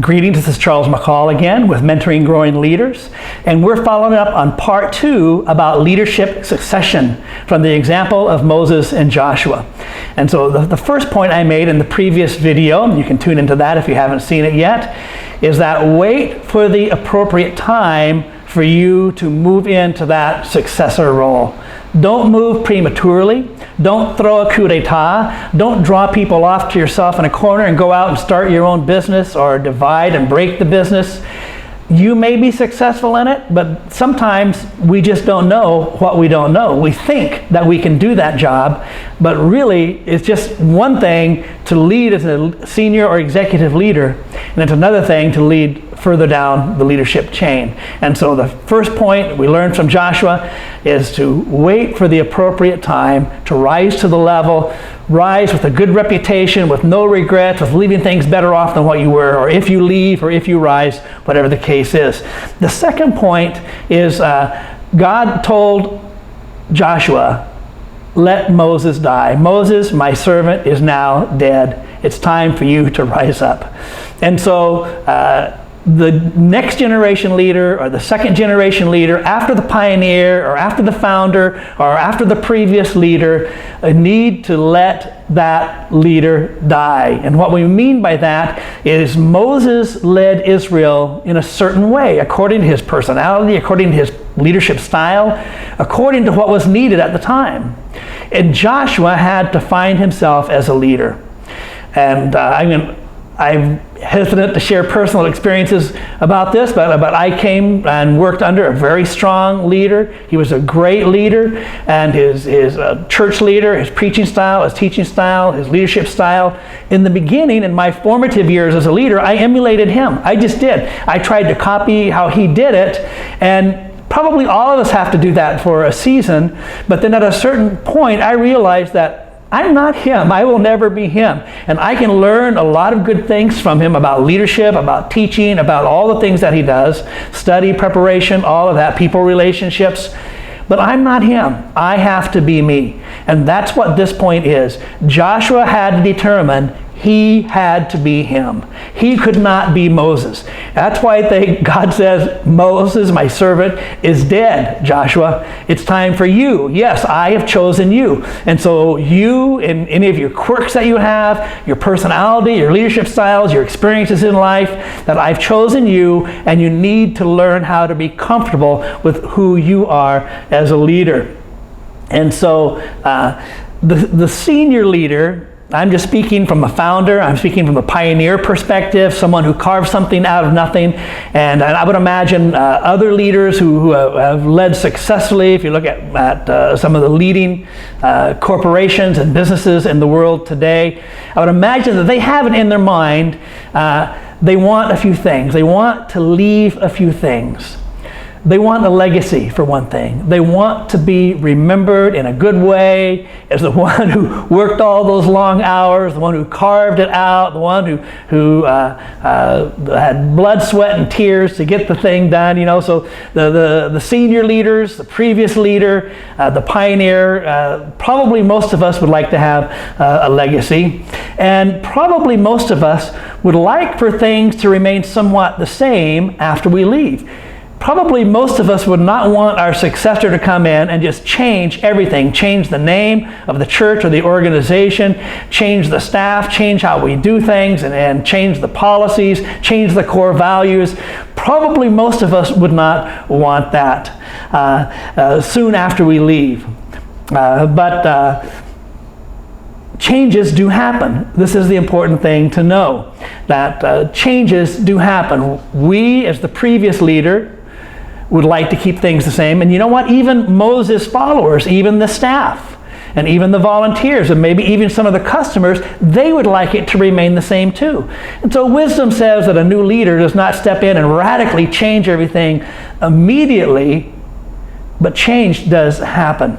Greetings, this is Charles McCall again with Mentoring Growing Leaders, and we're following up on part 2 about leadership succession from the example of Moses and Joshua. And so the first point I made in the previous video, and you can tune into that if you haven't seen it yet, is that wait for the appropriate time for you to move into that successor role. Don't move prematurely. Don't throw a coup d'etat. Don't draw people off to yourself in a corner and go out and start your own business or divide and break the business. You may be successful in it, but sometimes we just don't know what we don't know. We think that we can do that job, but really it's just one thing to lead as a senior or executive leader, and it's another thing to lead further down the leadership chain. And so the first point we learned from Joshua is to wait for the appropriate time to rise to the level, rise with a good reputation, with no regrets, with leaving things better off than what you were, or if you leave or if you rise, whatever the case is. The second point is God told Joshua, let Moses die. Moses, my servant, is now dead. It's time for you to rise up. And so the next generation leader or the second generation leader after the pioneer or after the founder or after the previous leader need to let that leader die. And what we mean by that is Moses led Israel in a certain way, according to his personality, according to his leadership style, according to what was needed at the time. And Joshua had to find himself as a leader. And I'm hesitant to share personal experiences about this, but I came and worked under a very strong leader. He was a great leader, and his church leader, his preaching style, his teaching style, his leadership style. In the beginning, in my formative years as a leader, I emulated him. I just did. I tried to copy how he did it, and probably all of us have to do that for a season, but then at a certain point, I realized that I'm not him. I will never be him. And I can learn a lot of good things from him about leadership, about teaching, about all the things that he does, study, preparation, all of that, people relationships. But I'm not him. I have to be me. And that's what this point is. Joshua had to determine he had to be him. He could not be Moses. That's why God says, Moses, my servant, is dead, Joshua. It's time for you. Yes, I have chosen you. And so you, and any of your quirks that you have, your personality, your leadership styles, your experiences in life, that I've chosen you, and you need to learn how to be comfortable with who you are as a leader. And so the senior leader, I'm just speaking from a founder, I'm speaking from a pioneer perspective, someone who carved something out of nothing. And I would imagine other leaders who have led successfully, if you look at some of the leading corporations and businesses in the world today, I would imagine that they have it in their mind, they want a few things. They want to leave a few things. They want a legacy, for one thing. They want to be remembered in a good way as the one who worked all those long hours, the one who carved it out, the one who had blood, sweat, and tears to get the thing done. You know, so the senior leaders, the previous leader, the pioneer, probably most of us would like to have a legacy. And probably most of us would like for things to remain somewhat the same after we leave. Probably most of us would not want our successor to come in and just change everything, change the name of the church or the organization, change the staff, change how we do things, and change the policies, change the core values. Probably most of us would not want that soon after we leave. But changes do happen. This is the important thing to know, that changes do happen. We, as the previous leader, would like to keep things the same. And you know what? Even Moses' followers, even the staff, and even the volunteers, and maybe even some of the customers, they would like it to remain the same too. And so wisdom says that a new leader does not step in and radically change everything immediately, but change does happen.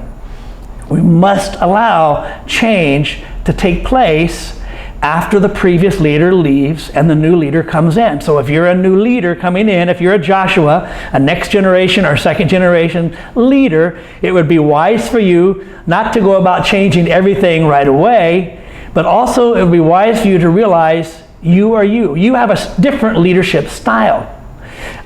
We must allow change to take place after the previous leader leaves and the new leader comes in. So if you're a new leader coming in, if you're a Joshua, a next generation or second generation leader, it would be wise for you not to go about changing everything right away, but also it would be wise for you to realize You are you. You have a different leadership style.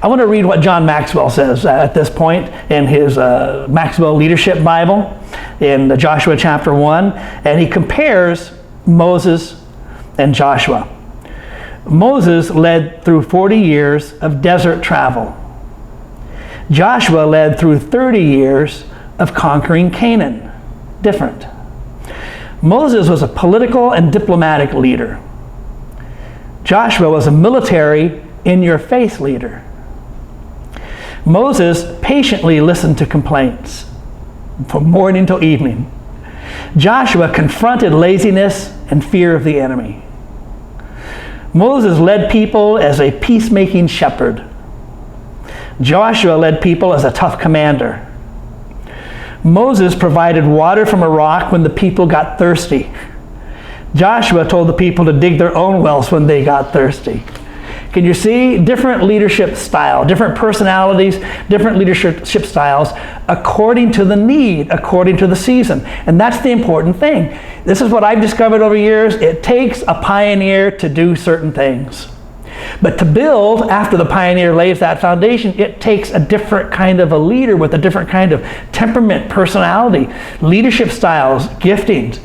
I want to read what John Maxwell says at this point in his Maxwell Leadership Bible in Joshua chapter 1, and he compares Moses and Joshua. Moses led through 40 years of desert travel. Joshua led through 30 years of conquering Canaan. Different. Moses was a political and diplomatic leader. Joshua was a military, in-your-face leader. Moses patiently listened to complaints from morning till evening. Joshua confronted laziness and fear of the enemy. Moses led people as a peacemaking shepherd. Joshua led people as a tough commander. Moses provided water from a rock when the people got thirsty. Joshua told the people to dig their own wells when they got thirsty. Can you see different leadership style, different personalities, different leadership styles according to the need, according to the season? And that's the important thing. This is what I've discovered over years. It takes a pioneer to do certain things. But to build, after the pioneer lays that foundation, it takes a different kind of a leader with a different kind of temperament, personality, leadership styles, giftings.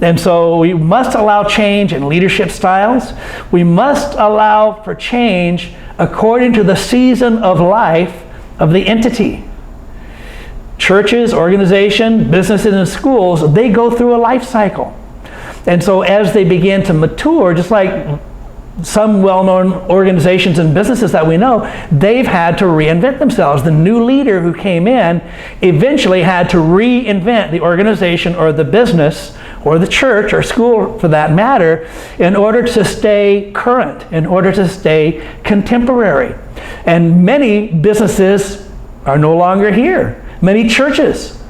And so we must allow change in leadership styles. We must allow for change according to the season of life of the entity. Churches, organizations, businesses, and schools, they go through a life cycle. And so as they begin to mature, just like some well-known organizations and businesses that we know, they've had to reinvent themselves. The new leader who came in eventually had to reinvent the organization or the business or the church or school for that matter in order to stay current, in order to stay contemporary. And many businesses are no longer here. Many churches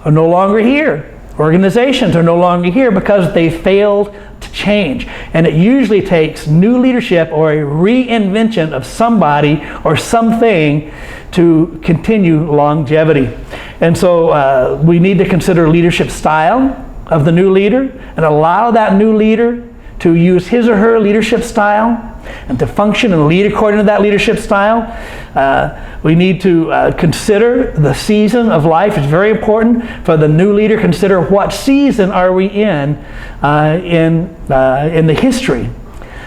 are no longer here. Organizations are no longer here because they failed to change. And it usually takes new leadership or a reinvention of somebody or something to continue longevity. And so we need to consider leadership style of the new leader and allow that new leader to use his or her leadership style and to function and lead according to that leadership style. We need to consider the season of life. It's very important for the new leader. Consider what season are we in the history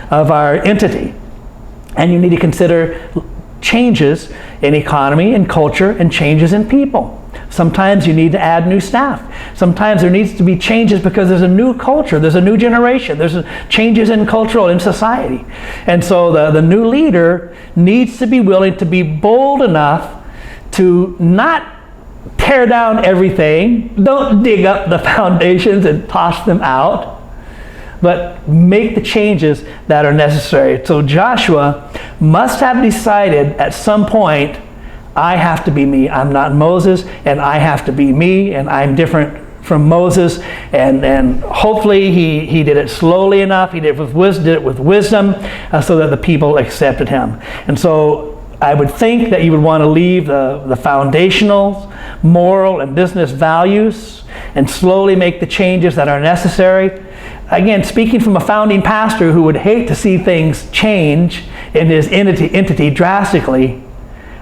of our entity. And you need to consider changes in economy and culture and changes in people. Sometimes you need to add new staff. Sometimes there needs to be changes because there's a new culture, there's a new generation, there's changes in cultural and society. And so the new leader needs to be willing to be bold enough to not tear down everything, don't dig up the foundations and toss them out, but make the changes that are necessary. So Joshua must have decided at some point, I have to be me. I'm not Moses, and I have to be me, and I'm different from Moses. And hopefully he did it slowly enough. He did it with wisdom so that the people accepted him. And so I would think that you would want to leave the foundational, moral, and business values and slowly make the changes that are necessary. Again, speaking from a founding pastor who would hate to see things change in his entity drastically,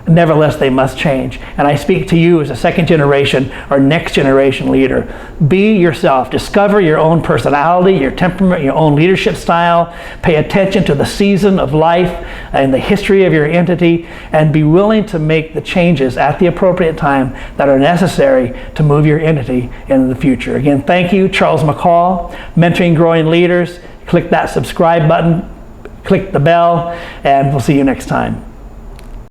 nevertheless, they must change. And I speak to you as a second generation or next generation leader. Be yourself. Discover your own personality, your temperament, your own leadership style. Pay attention to the season of life and the history of your entity, and be willing to make the changes at the appropriate time that are necessary to move your entity into the future. Again, thank you, Charles McCall, Mentoring Growing Leaders. Click that subscribe button, click the bell, and we'll see you next time.